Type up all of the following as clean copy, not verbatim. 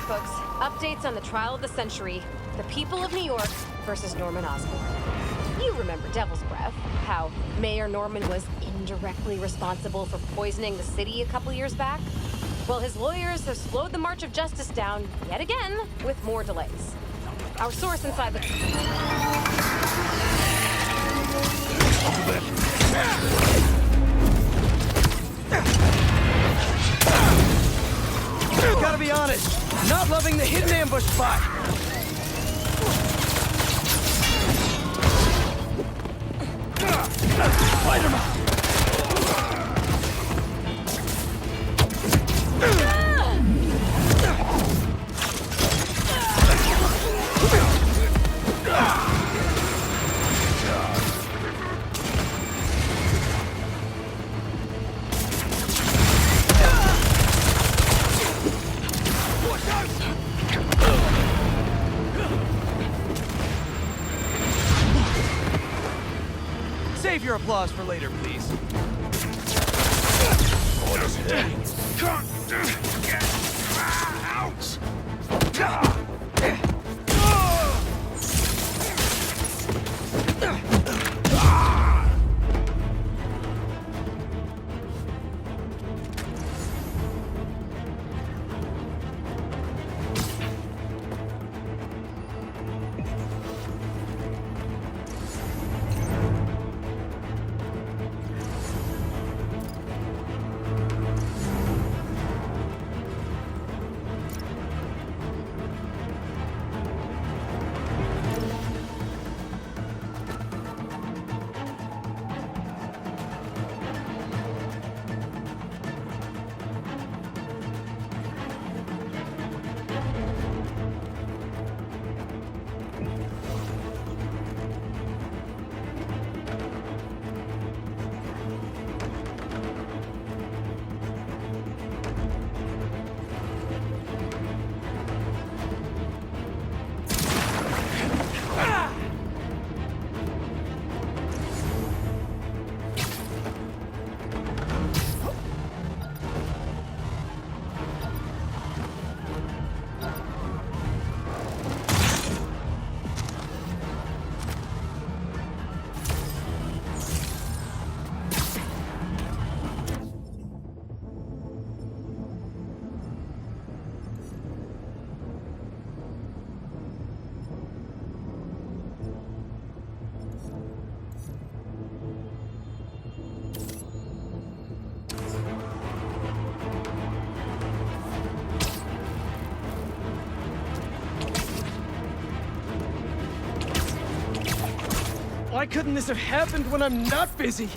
folks. Updates on the trial of the century. The people of New York versus Norman Osborn. You remember Devil's Breath, how Mayor Norman was indirectly responsible for poisoning the city a couple years back? Well, his lawyers have slowed the march of justice down yet again with more delays. Our source inside the... Gotta be honest, not loving the hidden ambush spot. Spider-Man! Save your applause for later, please. Why couldn't this have happened when I'm not busy?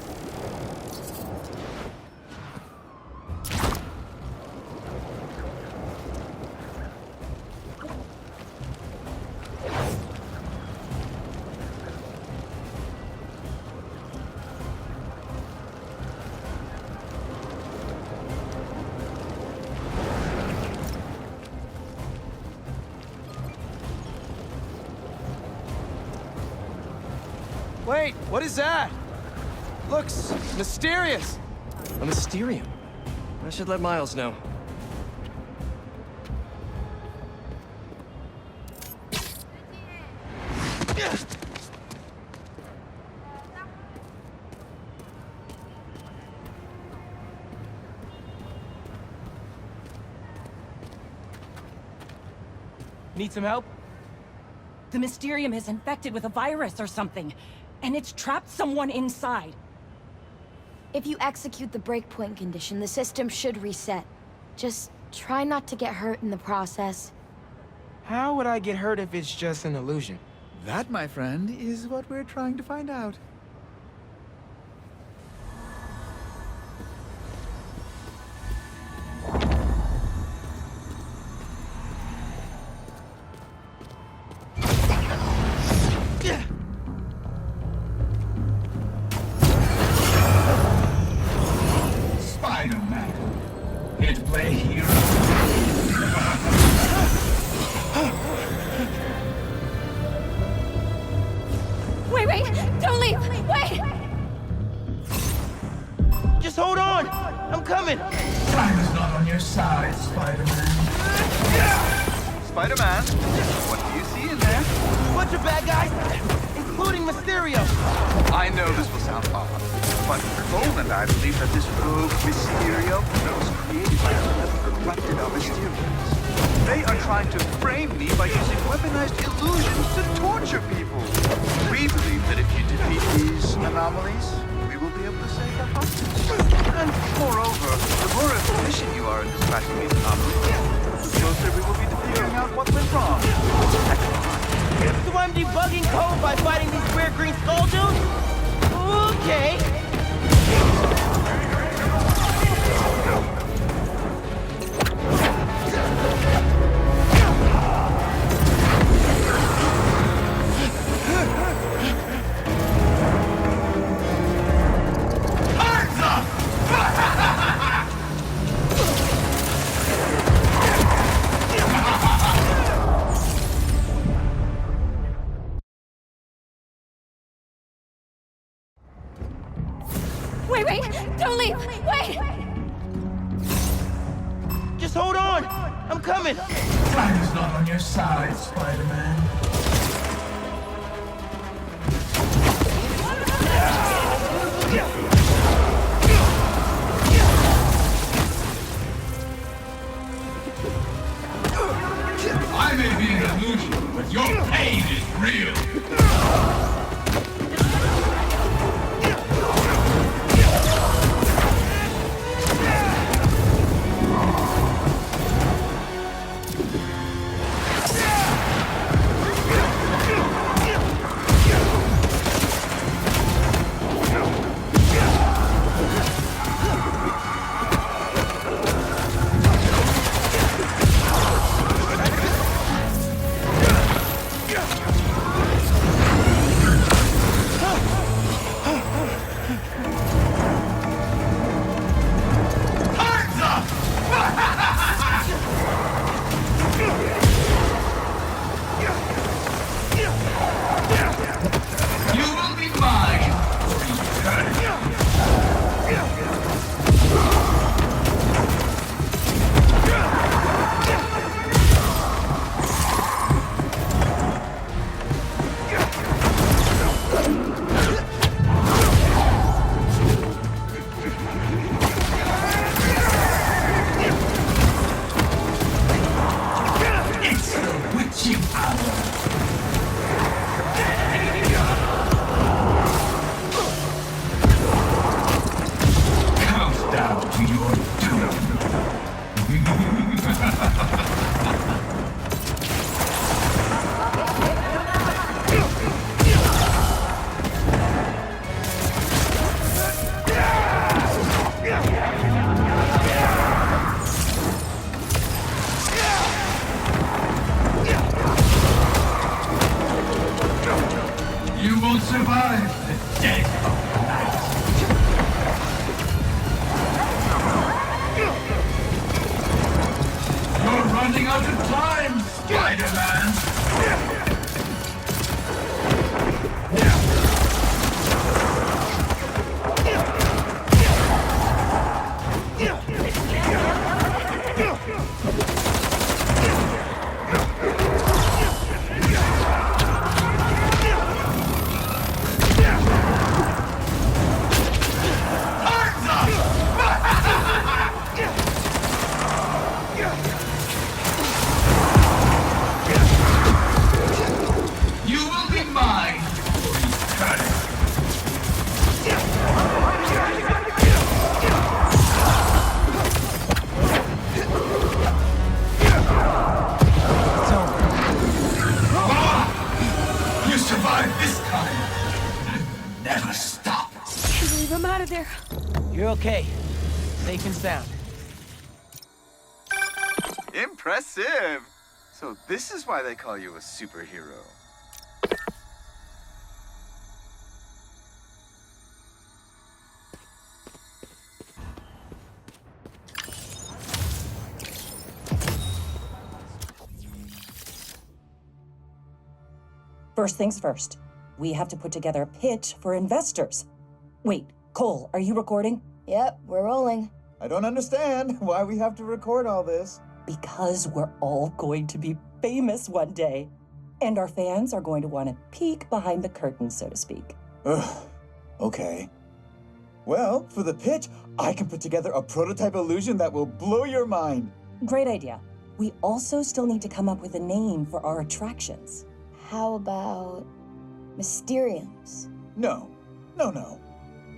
Wait, what is that? Looks mysterious. A Mysterium. I should let Miles know. Need some help? The Mysterium is infected with a virus or something, and it's trapped someone inside. If you execute the breakpoint condition, the system should reset. Just try not to get hurt in the process. How would I get hurt if it's just an illusion? That, my friend, is what we're trying to find out. Spider-Man. Here to play hero. Wait! Don't leave! Wait! Just hold on! I'm coming! Time is not on your side, Spider-Man. Spider-Man, what do you see in there? Bunch of bad guys, including Mysterio. I know this will sound odd, but Cole and I believe that this rogue Mysterio was created by a corrupted Mysterians. They are trying to frame me by using weaponized illusions to torture people. We believe that if you defeat these anomalies, we will be able to save the hostage. And moreover, the more efficient you are in dispatching these anomalies, the closer we will be to figuring out what went wrong. So I'm debugging code by fighting these weird green skull dudes? Okay. Wait, don't leave! Wait! Just hold on. I'm coming. Time is not on your side, Spider-Man. I may be an illusion, but your pain is real. You're okay. Safe and sound. Impressive! So this is why they call you a superhero. First things first, we have to put together a pitch for investors. Wait, Cole, are you recording? Yep, we're rolling. I don't understand why we have to record all this. Because we're all going to be famous one day. And our fans are going to want to peek behind the curtain, so to speak. Ugh, okay. Well, for the pitch, I can put together a prototype illusion that will blow your mind. Great idea. We also still need to come up with a name for our attractions. How about Mysteriums? No.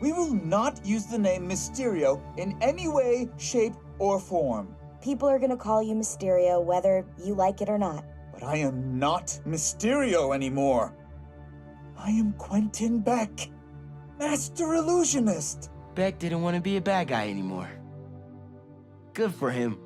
We will not use the name Mysterio in any way, shape, or form. People are gonna call you Mysterio whether you like it or not. But I am not Mysterio anymore. I am Quentin Beck, Master Illusionist. Beck didn't want to be a bad guy anymore. Good for him.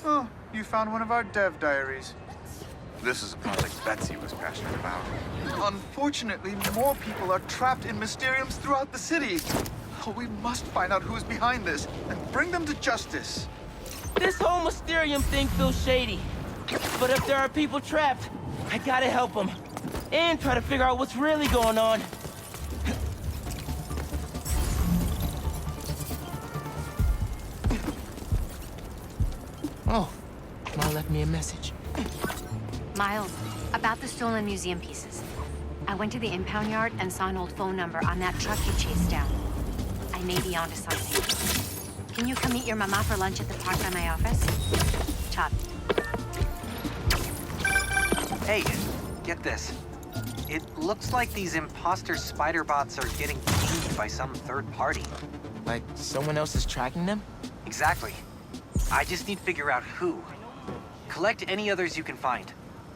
Oh, you found one of our dev diaries. This is a project Betsy was passionate about. Unfortunately, more people are trapped in Mysteriums throughout the city. Oh, we must find out who's behind this and bring them to justice. This whole Mysterium thing feels shady. But if there are people trapped, I gotta help them. And try to figure out what's really going on. Oh, Ma left me a message. Miles, about the stolen museum pieces. I went to the impound yard and saw an old phone number on that truck you chased down. I may be onto something. Can you come meet your mama for lunch at the park by my office? Chop. Hey, get this. It looks like these imposter spider bots are getting pinged by some third party. Like someone else is tracking them? Exactly. I just need to figure out who. Collect any others you can find.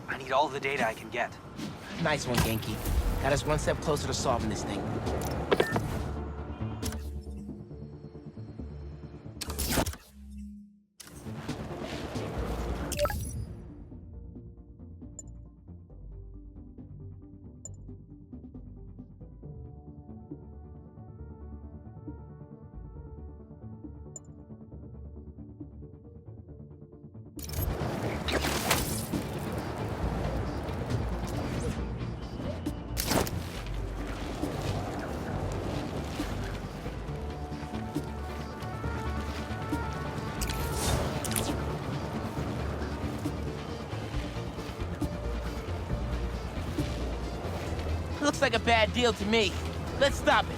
I need all the data I can get. Nice one, Genki. Got us one step closer to solving this thing. Looks like a bad deal to me. Let's stop it.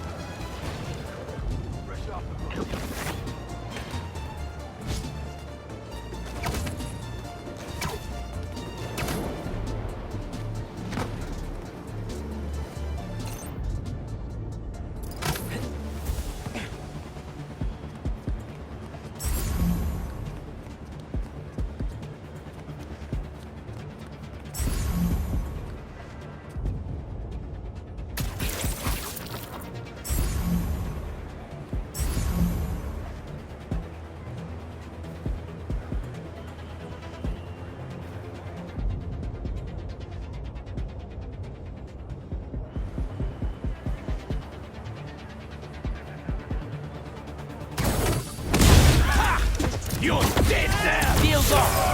You're dead now! Deal's off!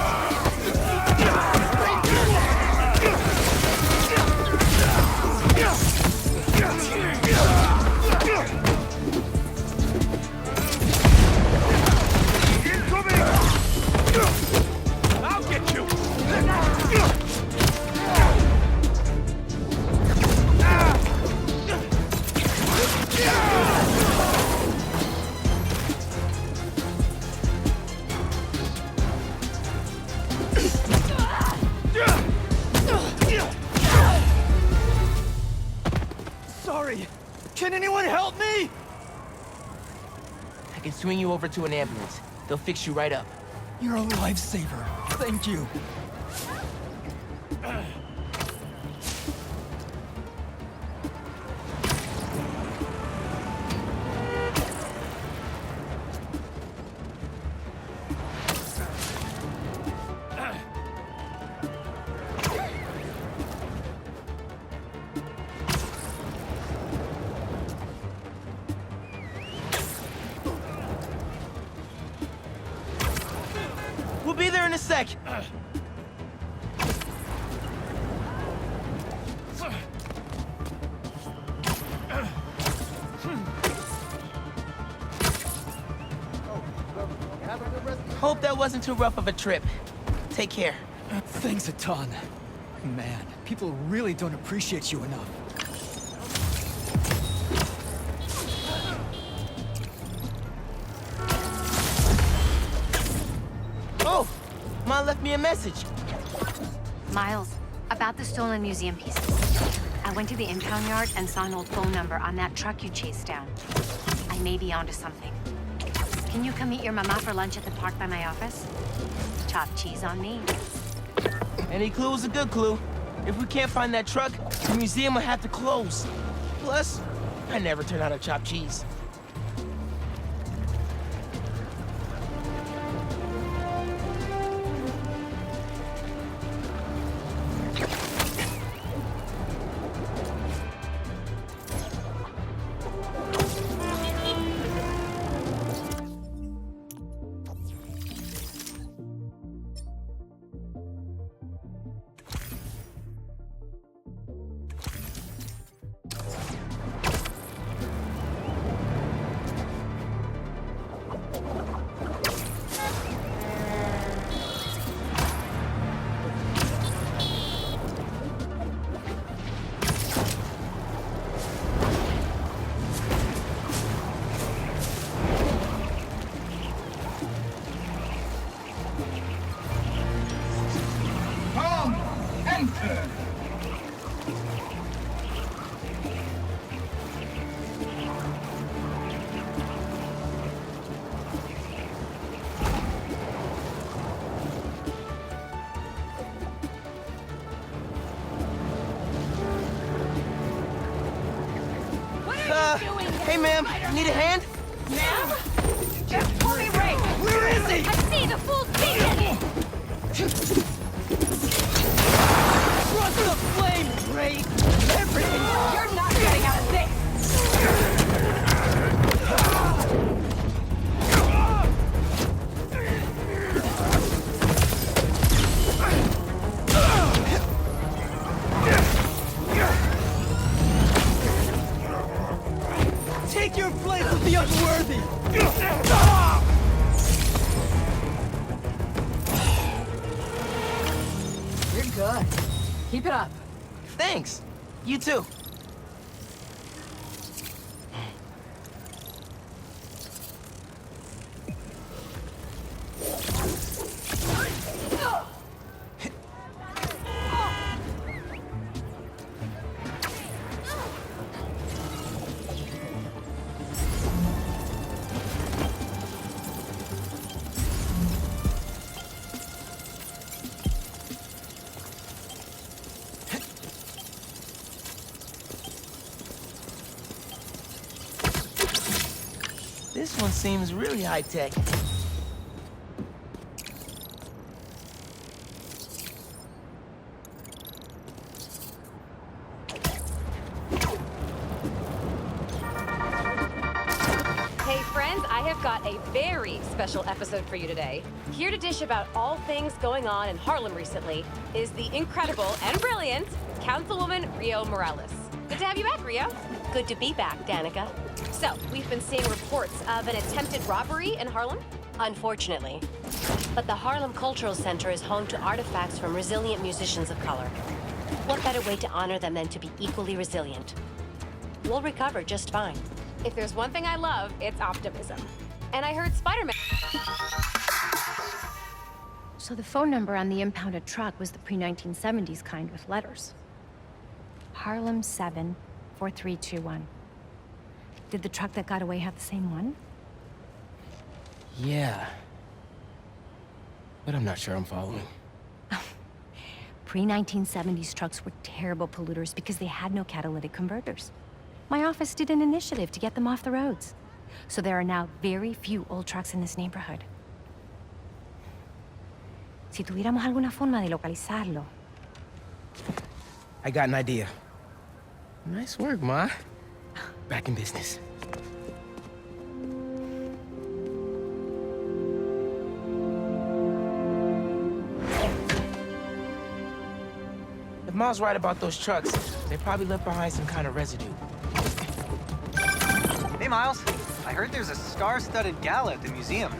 I'll get you! Sorry. Can anyone help me? can swing you over to an ambulance. They'll fix you right up. You're a lifesaver. Thank you. We'll be there in a sec. Hope that wasn't too rough of a trip. Take care. Thanks a ton. Man, people really don't appreciate you enough. Oh! Ma left me a message. Miles, about the stolen museum pieces. I went to the impound yard and saw an old phone number on that truck you chased down. I may be onto something. Can you come meet your mama for lunch at the park by my office? Chopped cheese on me. Any clue is a good clue. If we can't find that truck, the museum will have to close. Plus, I never turn out a chopped cheese. Come, enter. Hey ma'am, need a hand? Ma'am? Just pull me right! Where is he? I see the full demon! Trust the flame, Ray! Everything! You're not getting out of this! Take your place with the unworthy! You're good. Keep it up. Thanks. You too. This one seems really high-tech. Hey friends, I have got a very special episode for you today. Here to dish about all things going on in Harlem recently is the incredible and brilliant Councilwoman Rio Morales. Good to have you back, Rio. Good to be back, Danica. So, we've been seeing reports of an attempted robbery in Harlem? Unfortunately. But the Harlem Cultural Center is home to artifacts from resilient musicians of color. What better way to honor them than to be equally resilient? We'll recover just fine. If there's one thing I love, it's optimism. And I heard Spider-Man... So the phone number on the impounded truck was the pre-1970s kind with letters. Harlem 74321. Did the truck that got away have the same one? Yeah. But I'm not sure I'm following. Pre-1970s trucks were terrible polluters because they had no catalytic converters. My office did an initiative to get them off the roads. So there are now very few old trucks in this neighborhood. Si tuviéramos alguna forma de localizarlo. I got an idea. Nice work, Ma. Back in business. If Ma's right about those trucks, they probably left behind some kind of residue. Hey, Miles. I heard there's a star-studded gala at the museum.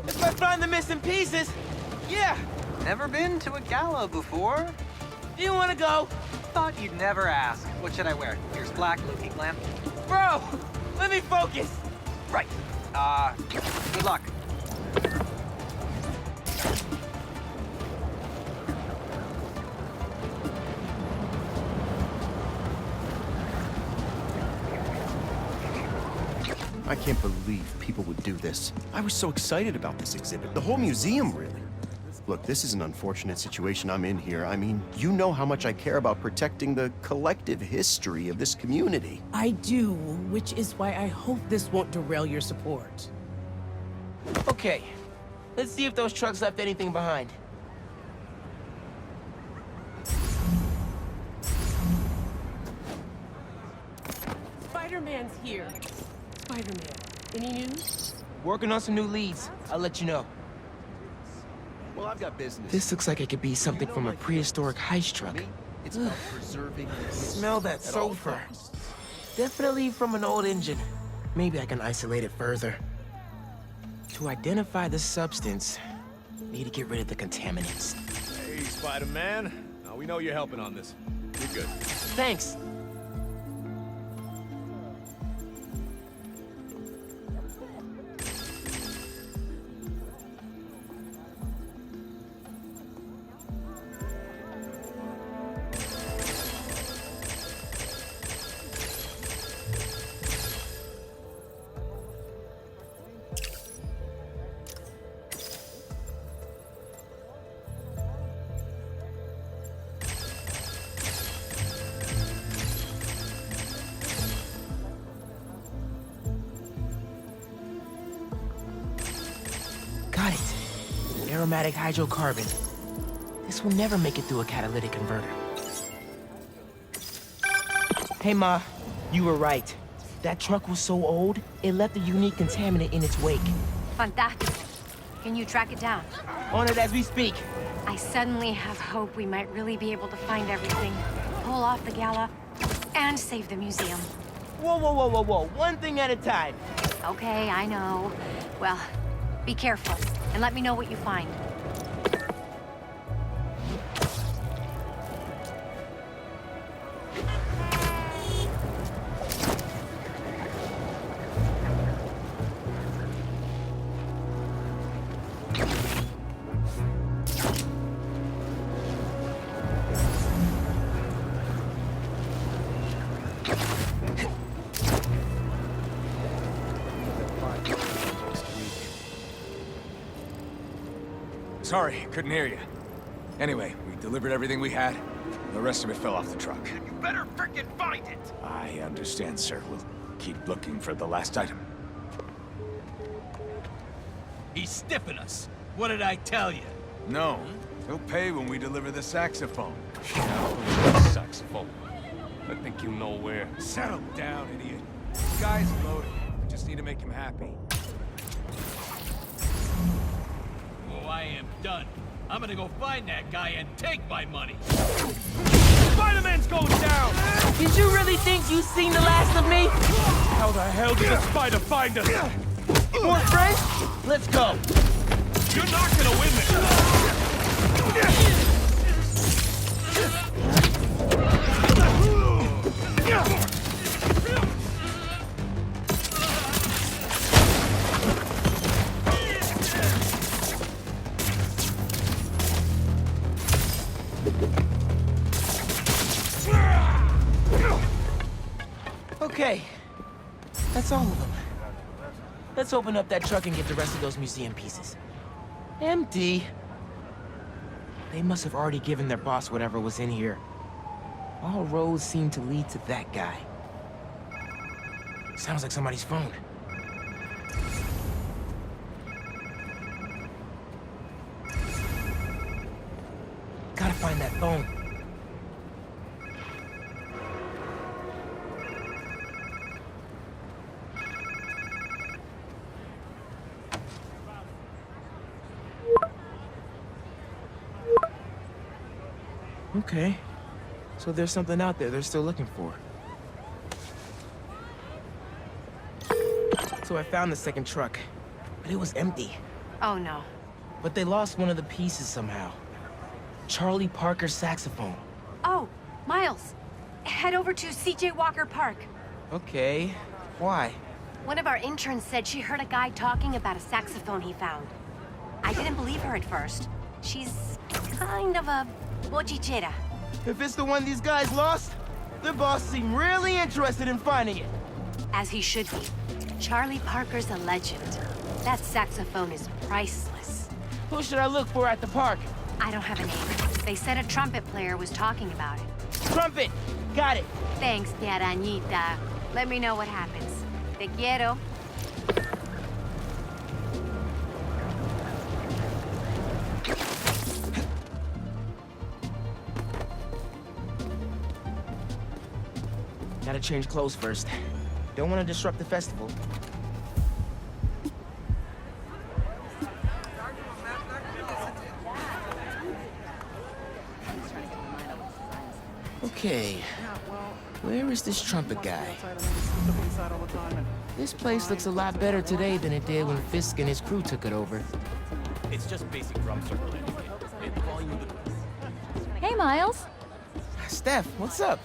If I find the missing pieces, yeah. Never been to a gala before? Do you want to go? Thought you'd never ask. What should I wear? Here's black, looking glam. Bro, let me focus. Right. Good luck. I can't believe people would do this. I was so excited about this exhibit. The whole museum, really. Look, this is an unfortunate situation I'm in here. I mean, you know how much I care about protecting the collective history of this community. I do, which is why I hope this won't derail your support. Okay, let's see if those trucks left anything behind. Spider-Man's here. Spider-Man, any news? Working on some new leads. I'll let you know. Well, I've got business. This looks like it could be something from a prehistoric heist truck. It's about preserving this. Smell that sulfur. Definitely from an old engine. Maybe I can isolate it further. To identify the substance, need to get rid of the contaminants. Hey, Spider-Man. We know you're helping on this. You're good. Thanks. Got it. Aromatic hydrocarbon. This will never make it through a catalytic converter. Hey, Ma. You were right. That truck was so old, it left a unique contaminant in its wake. Fantastic. Can you track it down? On it as we speak. I suddenly have hope we might really be able to find everything, pull off the gala, and save the museum. Whoa, whoa, whoa, whoa, whoa. One thing at a time. Okay, I know. Well, be careful, and let me know what you find. Sorry, couldn't hear you. Anyway, we delivered everything we had. The rest of it fell off the truck. You better frickin' find it! I understand, sir. We'll keep looking for the last item. He's stiffing us. What did I tell you? No. He'll pay when we deliver the saxophone. Saxophone. I think you know where. Settle down, idiot. The guy's loaded. We just need to make him happy. Oh, I am done. I'm gonna go find that guy and take my money. Spider-Man's going down! Did you really think you've seen the last of me? How the hell did a spider find us? More friends? Let's go. You're not gonna win this. Okay. That's all of them. Let's open up that truck and get the rest of those museum pieces. Empty. They must have already given their boss whatever was in here. All roads seem to lead to that guy. Sounds like somebody's phone. Gotta find that phone. Okay. So there's something out there they're still looking for. So I found the second truck, but it was empty. Oh no. But they lost one of the pieces somehow. Charlie Parker's saxophone. Oh, Miles. Head over to C.J. Walker Park. Okay. Why? One of our interns said she heard a guy talking about a saxophone he found. I didn't believe her at first. She's kind of a bochichera. If it's the one these guys lost, their boss seemed really interested in finding it. As he should be. Charlie Parker's a legend. That saxophone is priceless. Who should I look for at the park? I don't have a name. They said a trumpet player was talking about it. Trumpet! Got it! Thanks, Tia Arañita. Let me know what happens. Te quiero. Gotta change clothes first. Don't want to disrupt the festival. Okay. Where is this trumpet guy? This place looks a lot better today than it did when Fisk and his crew took it over. It's just basic drum circle anyway. Hey, Miles. Steph, what's up?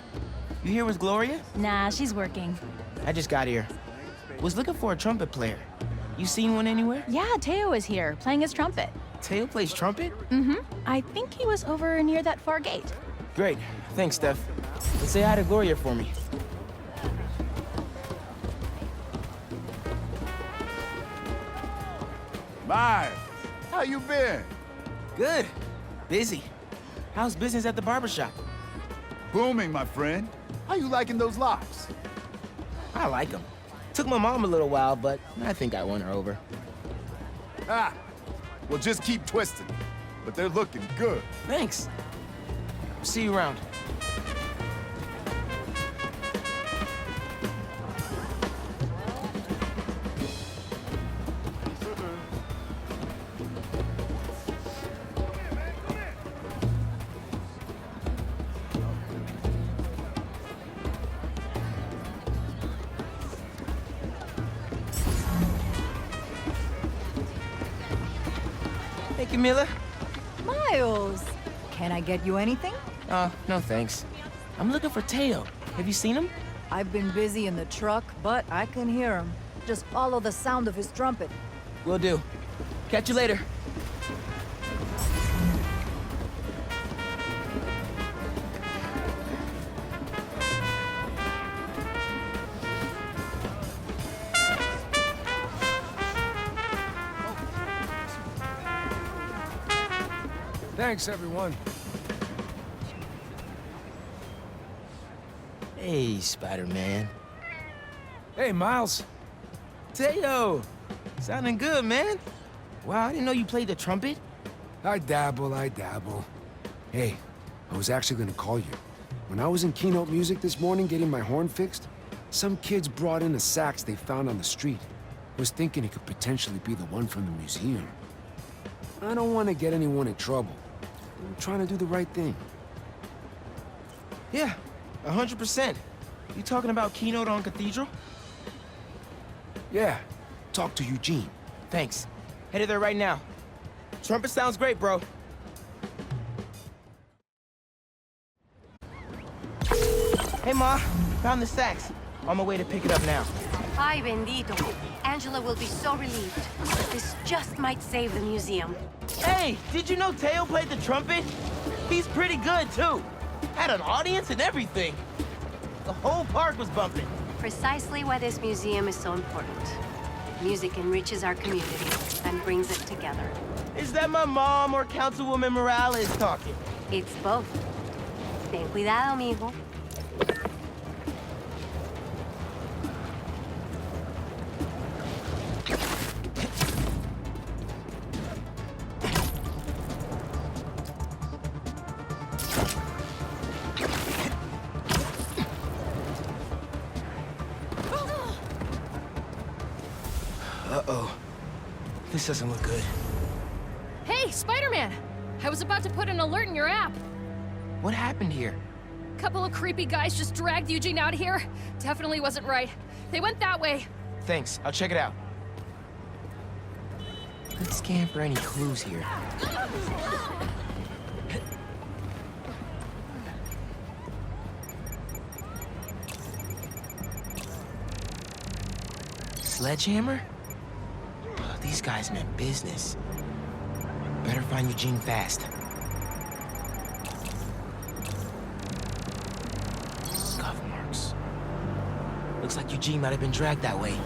You here with Gloria? Nah, she's working. I just got here. Was looking for a trumpet player. You seen one anywhere? Yeah, Teo is here, playing his trumpet. Teo plays trumpet? Mm-hmm. I think he was over near that far gate. Great. Thanks, Steph. And say hi to Gloria for me. Miles, how you been? Good. Busy. How's business at the barbershop? Booming, my friend. How you liking those locks? I like them. Took my mom a little while, but I think I won her over. Ah, well, just keep twisting. But they're looking good. Thanks. See you around. Hey, Camila. Miles, can I get you anything? No thanks. I'm looking for Teo. Have you seen him? I've been busy in the truck, but I can hear him. Just follow the sound of his trumpet. Will do. Catch you later. Thanks, everyone. Hey, Spider-Man. Hey, Miles. Teo! Sounding good, man. Wow, I didn't know you played the trumpet. I dabble. Hey, I was actually gonna call you. When I was in Keynote Music this morning getting my horn fixed, some kids brought in a sax they found on the street. Was thinking it could potentially be the one from the museum. I don't want to get anyone in trouble. I'm trying to do the right thing. Yeah, 100%. You talking about Keynote on Cathedral? Yeah, talk to Eugene. Thanks. Headed there right now. Trumpet sounds great, bro. Hey, Ma. Found the sax. On my way to pick it up now. Ay, bendito. Angela will be so relieved. This just might save the museum. Hey, did you know Teo played the trumpet? He's pretty good, too. Had an audience and everything. The whole park was bumping. Precisely why this museum is so important. Music enriches our community and brings it together. Is that my mom or Councilwoman Morales talking? It's both. Ten cuidado, mijo. Uh-oh. This doesn't look good. Hey, Spider-Man! I was about to put an alert in your app. What happened here? Couple of creepy guys just dragged Eugene out of here. Definitely wasn't right. They went that way. Thanks, I'll check it out. Let's scan for any clues here. Sledgehammer? Oh, these guys meant business. Better find Eugene fast. Scuff marks. Looks like Eugene might have been dragged that way.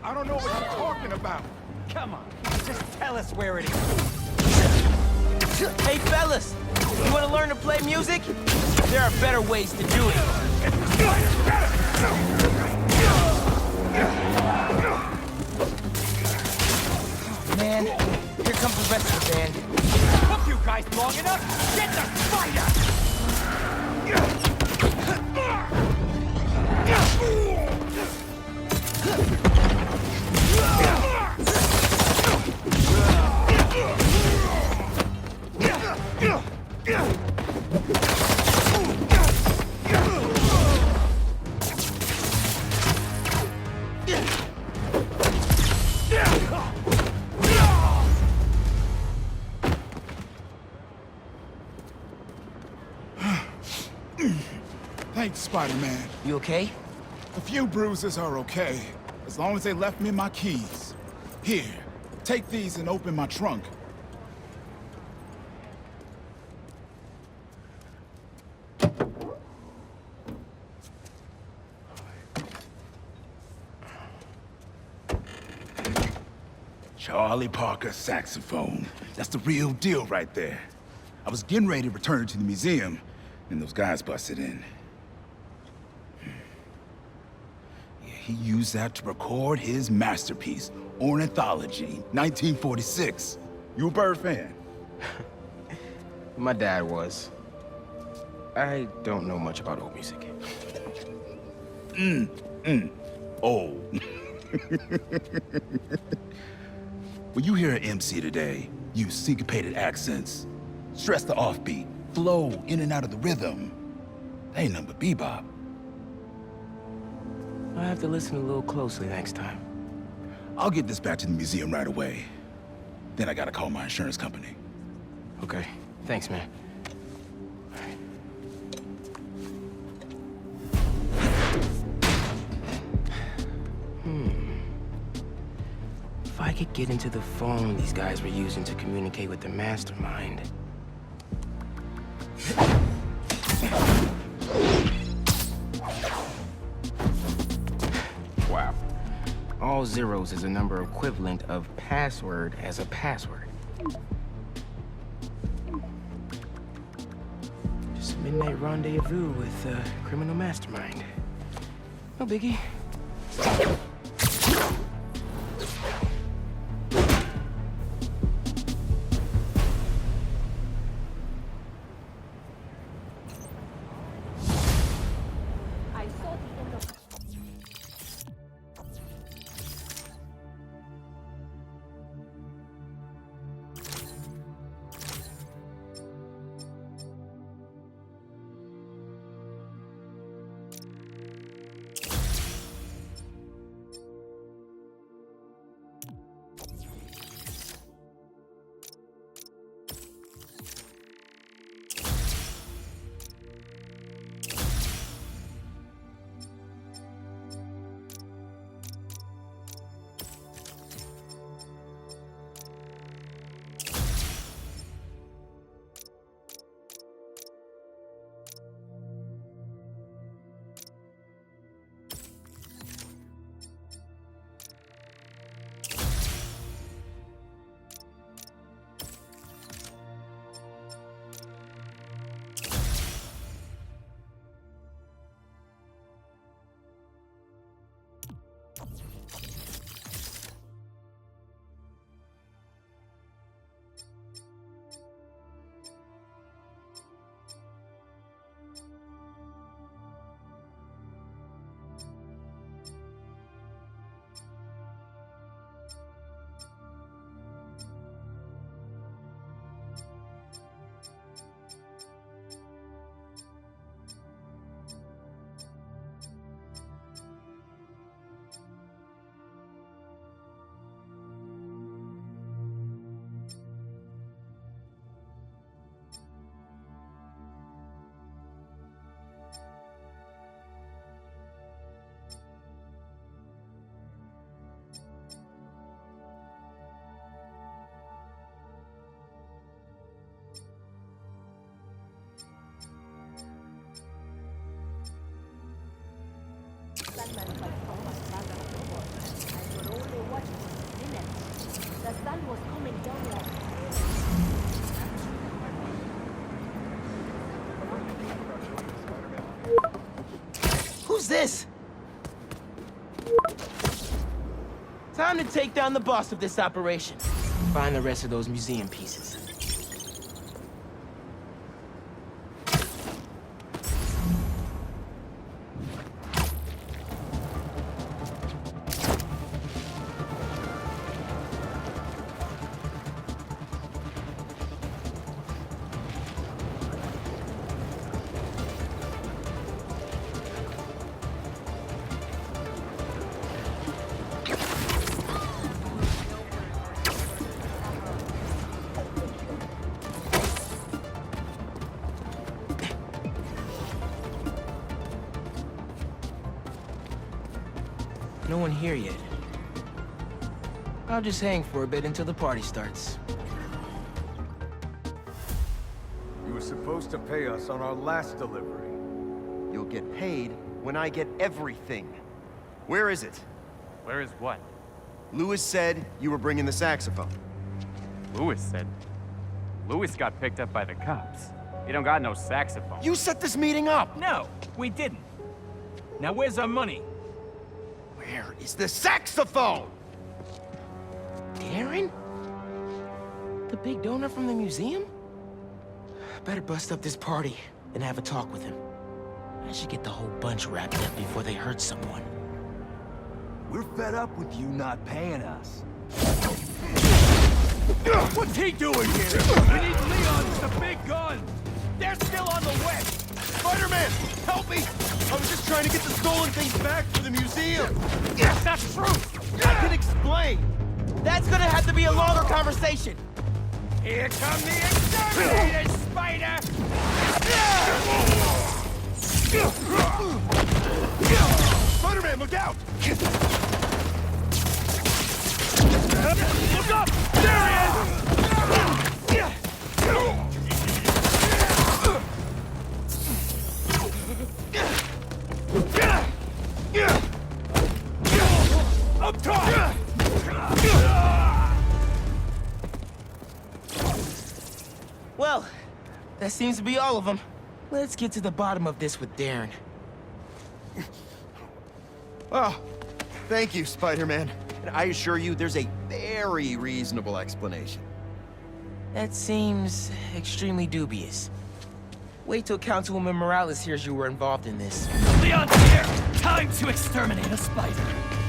I don't know what you're talking about. Come on, just tell us where it is. Hey, fellas! You want to learn to play music? There are better ways to do it. Man, here comes the rest of the band. Took you guys long enough? Get the spider! Thanks, Spider-Man. You okay? A few bruises are okay, as long as they left me my keys. Here, take these and open my trunk. Charlie Parker saxophone. That's the real deal right there. I was getting ready to return it to the museum, and those guys busted in. Yeah, he used that to record his masterpiece, Ornithology, 1946. You a Bird fan? My dad was. I don't know much about old music. Oh. When you hear an MC today, use syncopated accents, stress the offbeat, flow in and out of the rhythm. They ain't nothing but bebop. I'll have to listen a little closely next time. I'll get this back to the museum right away. Then I gotta call my insurance company. Okay, thanks, man. If I could get into the phone these guys were using to communicate with the mastermind. Wow. All zeros is a number equivalent of password as a password. Just a midnight rendezvous with a criminal mastermind. No biggie. The sun was coming down. Who's this? Time to take down the boss of this operation. Find the rest of those museum pieces. No one here yet. I'll just hang for a bit until the party starts. You were supposed to pay us on our last delivery. You'll get paid when I get everything. Where is it? Where is what? Louis said you were bringing the saxophone. Louis said. Louis got picked up by the cops. You don't got no saxophone. You set this meeting up! No, we didn't. Now where's our money? Where is the saxophone? Darren? The big donor from the museum? Better bust up this party and have a talk with him. I should get the whole bunch wrapped up before they hurt someone. We're fed up with you not paying us. What's he doing here? We need Leon's the big gun! They're still on the way! Spider-Man, help me! I was just trying to get the stolen things back for the museum. That's true! I can explain! That's gonna have to be a longer conversation! Here come the exterminated spider! Spider-Man, look out! Look up! There he is! Up top! Well, that seems to be all of them. Let's get to the bottom of this with Darren. Oh, thank you, Spider-Man. And I assure you, there's a very reasonable explanation. That seems extremely dubious. Wait till Councilwoman Morales hears you were involved in this. Leon's here! Time to exterminate a spider!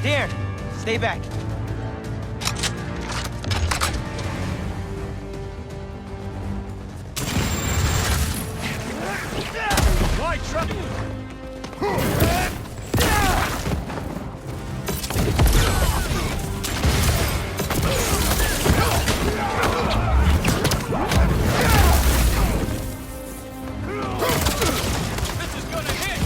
Darren, stay back. Why, Trump? This is gonna hit!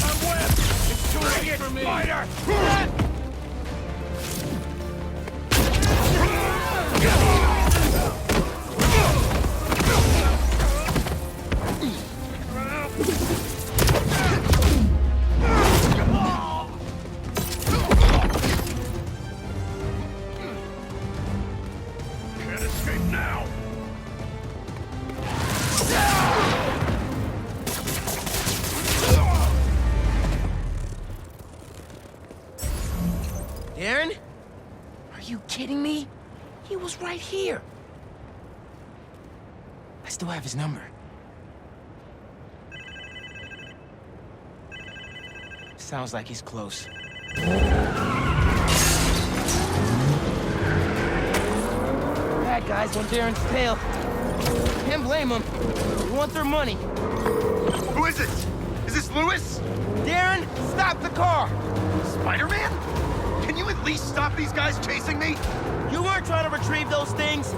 I'm whipped! It's too late for me! Spider! Can't escape now! Darren? Are you kidding me? He was right here. I still have his number. Sounds like he's close. Bad guys on Darren's tail. Can't blame them. They want their money. Who is it? Is this Louis? Darren, stop the car! Spider-Man? Can you at least stop these guys chasing me? You weren't trying to retrieve those things.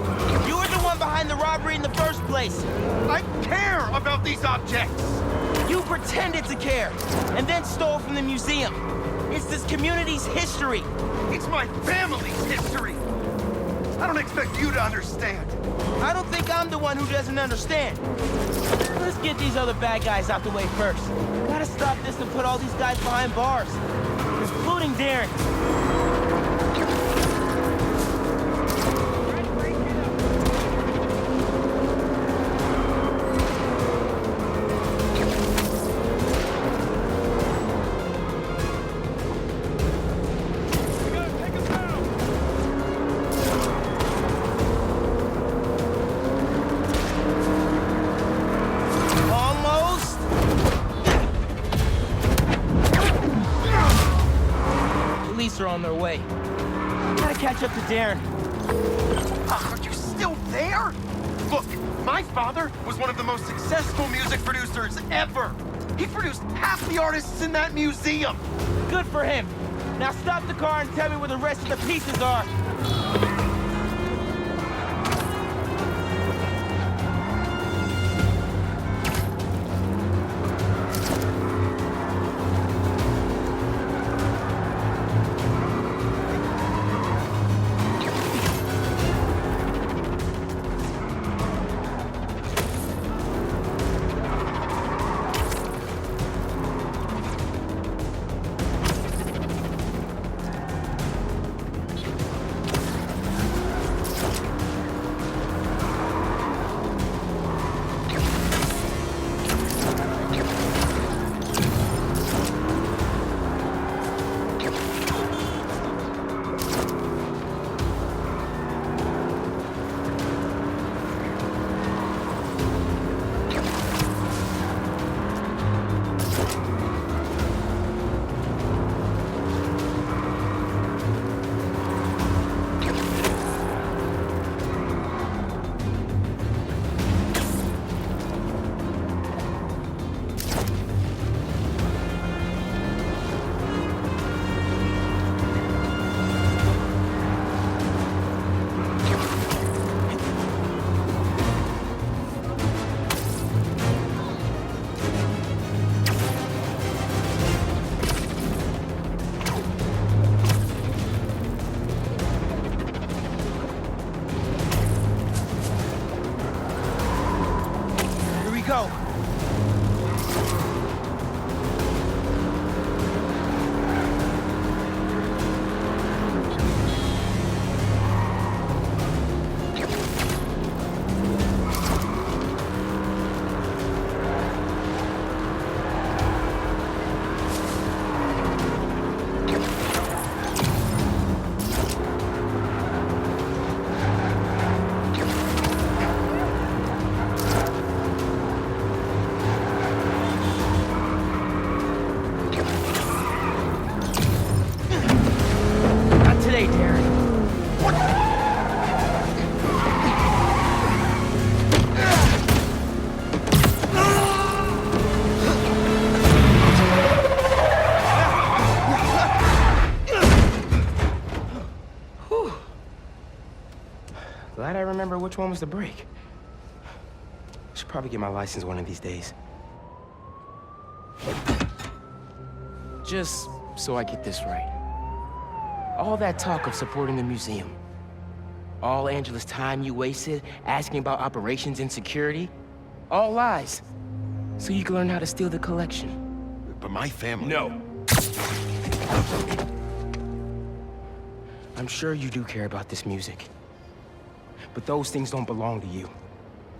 You were the one behind the robbery in the first place. I care about these objects. You pretended to care, and then stole from the museum. It's this community's history. It's my family's history. I don't expect you to understand. I don't think I'm the one who doesn't understand. Let's get these other bad guys out the way first. Gotta stop this and put all these guys behind bars. Including Darren. Are on their way. Gotta catch up to Darren. Are you still there? Look, my father was one of the most successful music producers ever. He produced half the artists in that museum. Good for him. Now stop the car and tell me where the rest of the pieces are. Go. Glad I remember which one was the brake. Should probably get my license one of these days. Just so I get this right. All that talk of supporting the museum, all Angela's time you wasted asking about operations and security, all lies. So you can learn how to steal the collection. But my family... No. I'm sure you do care about this music. But those things don't belong to you.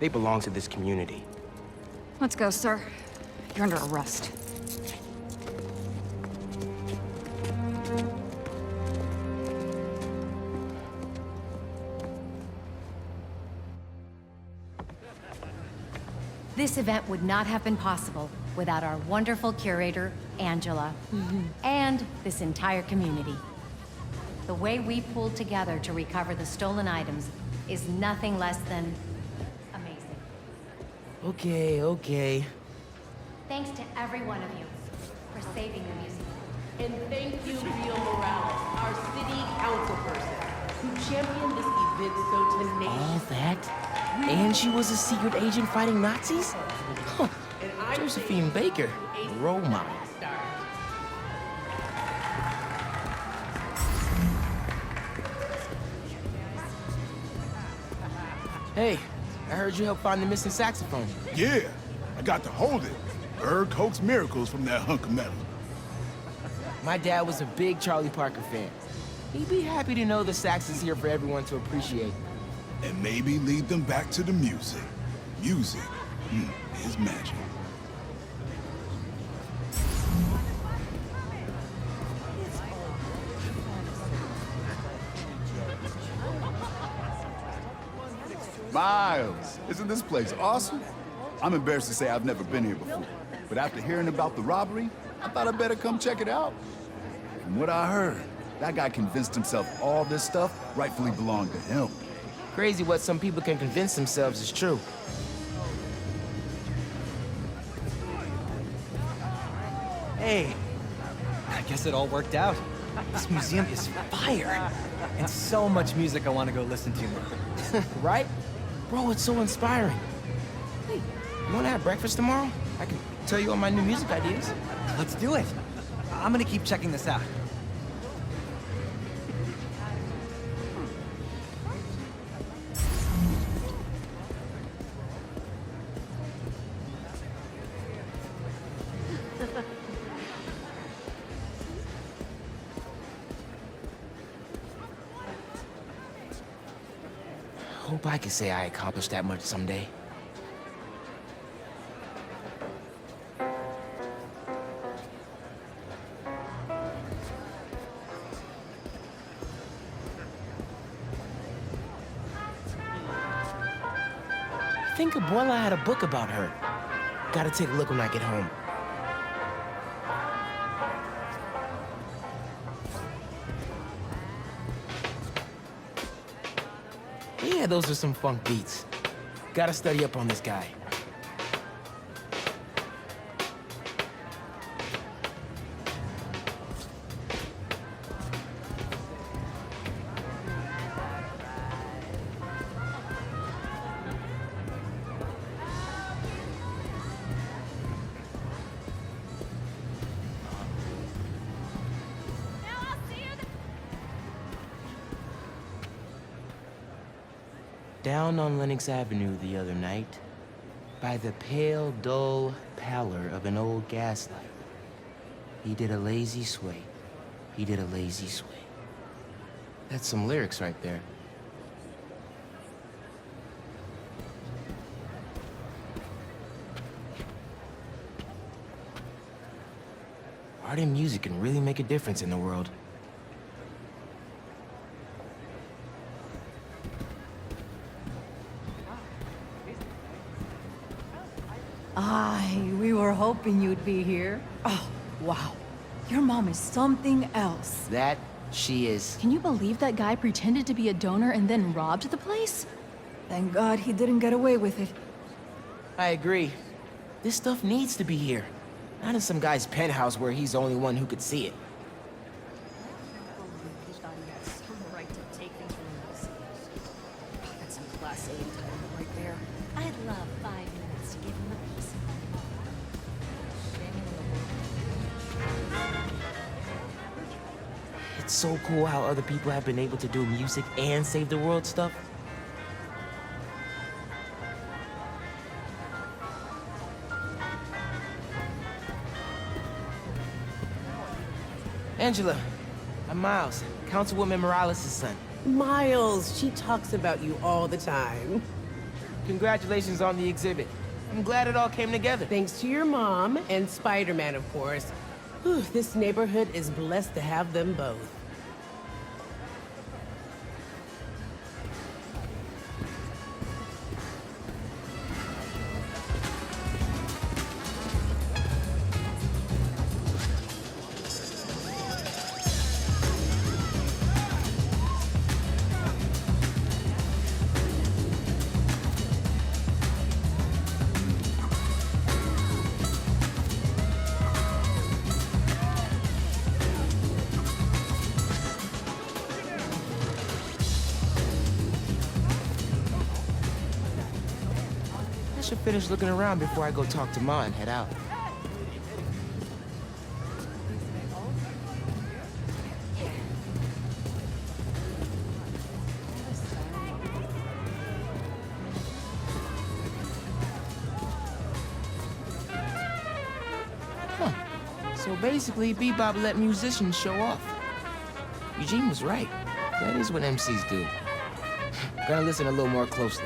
They belong to this community. Let's go, sir. You're under arrest. This event would not have been possible without our wonderful curator, Angela, and this entire community. The way we pulled together to recover the stolen items is nothing less than amazing. Okay. Thanks to every one of you for saving the museum. And thank you, Rio Morales, our city councilperson, who championed this event so tenaciously. All that? And she was a secret agent fighting Nazis? Huh. Josephine Baker, role model. Hey, I heard you helped find the missing saxophone. Yeah, I got to hold it. Heard coax miracles from that hunk of metal. My dad was a big Charlie Parker fan. He'd be happy to know the sax is here for everyone to appreciate. And maybe lead them back to the music. Music is magic. Miles, isn't this place awesome? I'm embarrassed to say I've never been here before, but after hearing about the robbery, I thought I'd better come check it out. From what I heard, that guy convinced himself all this stuff rightfully belonged to him. Crazy what some people can convince themselves is true. Hey, I guess it all worked out. This museum is fire. And so much music I want to go listen to now. Right? Bro, it's so inspiring. Hey, you wanna have breakfast tomorrow? I can tell you all my new music ideas. Let's do it. I'm gonna keep checking this out. Hope I could say I accomplished that much someday. I think Abuela had a book about her. Gotta take a look when I get home. Yeah, those are some funk beats. Gotta study up on this guy. Down on Lenox Avenue the other night, by the pale, dull pallor of an old gaslight, he did a lazy sway. He did a lazy sway. That's some lyrics right there. Art and music can really make a difference in the world. We were hoping you'd be here. Oh, wow. Your mom is something else. That she is. Can you believe that guy pretended to be a donor and then robbed the place? Thank God he didn't get away with it. I agree. This stuff needs to be here. Not in some guy's penthouse where he's the only one who could see it. That's some Class A entitlement right there. I'd love 5 minutes to give him a piece of my mind. It's so cool how other people have been able to do music and save the world stuff. Angela, I'm Miles, Councilwoman Morales' son. Miles, she talks about you all the time. Congratulations on the exhibit. I'm glad it all came together. Thanks to your mom and Spider-Man, of course. Whew, this neighborhood is blessed to have them both. I should finish looking around before I go talk to Ma and head out. So basically, Bebop let musicians show off. Eugene was right. That is what MCs do. Gotta listen a little more closely.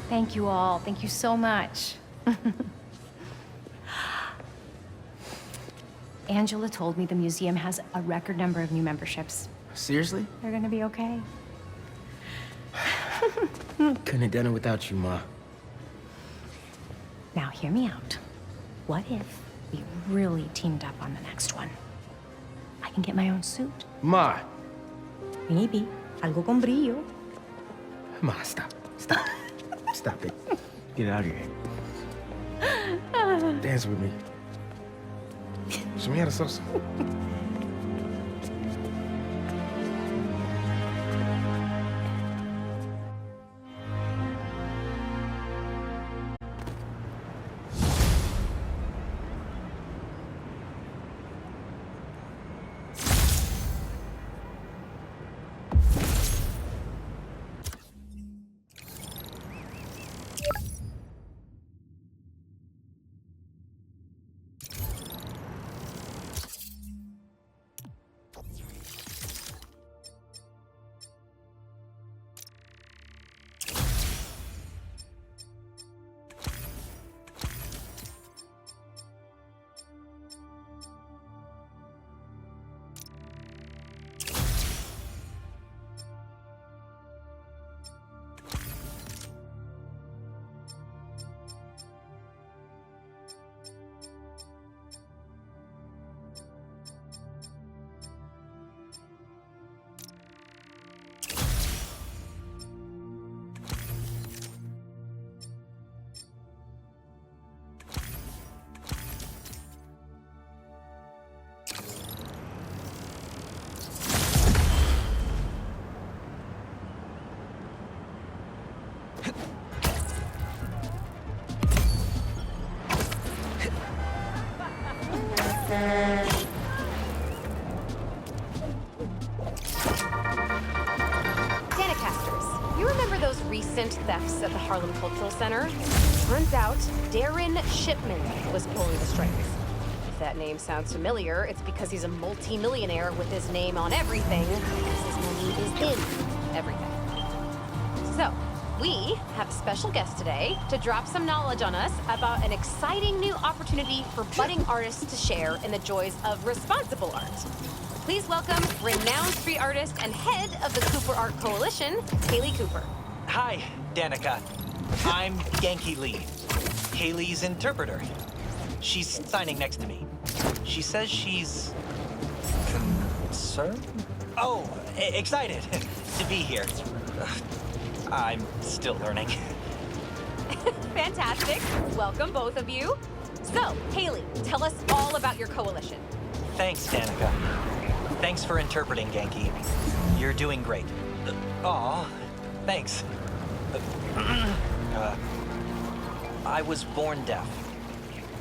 Thank you all. Thank you so much. Angela told me the museum has a record number of new memberships. Seriously? They're gonna be okay. Couldn't have done it without you, Ma. Now, hear me out. What if we really teamed up on the next one? I can get my own suit. Ma! Maybe. Algo con brillo. Ma, stop. Stop. Stop it. Get out of here. Dance with me. Show me how to salsa. Danicasters, you remember those recent thefts at the Harlem Cultural Center? Turns out Darren Shipman was pulling the strings. If that name sounds familiar, it's because he's a multi-millionaire with his name on everything, because his money is in everything. So, we have a special guest today to drop some knowledge on us about an exciting new opportunity for budding artists to share in the joys of responsible art. Please welcome renowned street artist and head of the Cooper Art Coalition, Haley Cooper. Hi, Danica. I'm Genki Lee, Haley's interpreter. She's signing next to me. She says she's... concerned? Oh, excited to be here. I'm still learning. Fantastic. Welcome, both of you. So, Haley, tell us all about your coalition. Thanks, Danica. Thanks for interpreting, Genki. You're doing great. Aw, thanks. I was born deaf.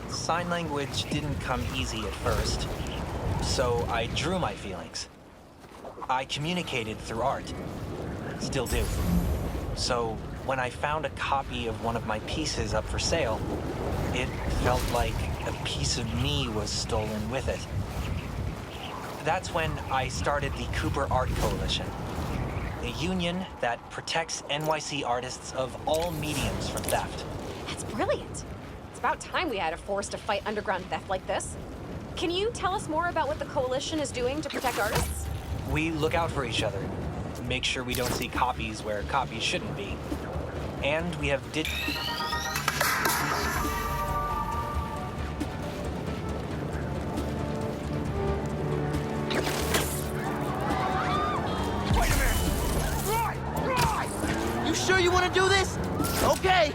Sign language didn't come easy at first, so I drew my feelings. I communicated through art. Still do. So when I found a copy of one of my pieces up for sale, it felt like a piece of me was stolen with it. That's when I started the Cooper Art Coalition, a union that protects NYC artists of all mediums from theft. That's brilliant. It's about time we had a force to fight underground theft like this. Can you tell us more about what the coalition is doing to protect artists? We look out for each other, make sure we don't see copies where copies shouldn't be. And we have You sure you want to do this? Okay.